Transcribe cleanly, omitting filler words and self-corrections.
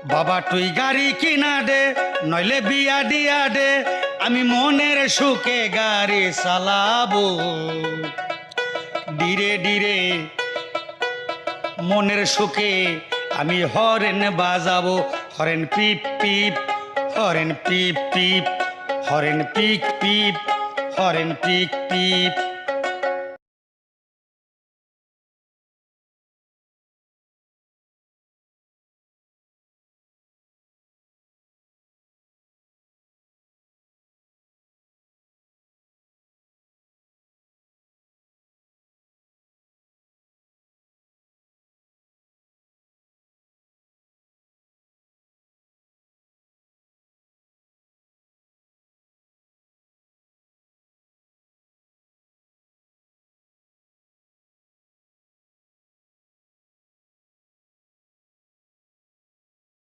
বাবা তুই গাড়ি কিনা দে নইলে বিয়া দিয়া দে আমি মনের সুখে গাড়ি চালাবো ধীরে ধীরে মনের সুখে আমি হরেন বাজাবো horn peep peep horn peep peep horn peek peep horn peek পিপ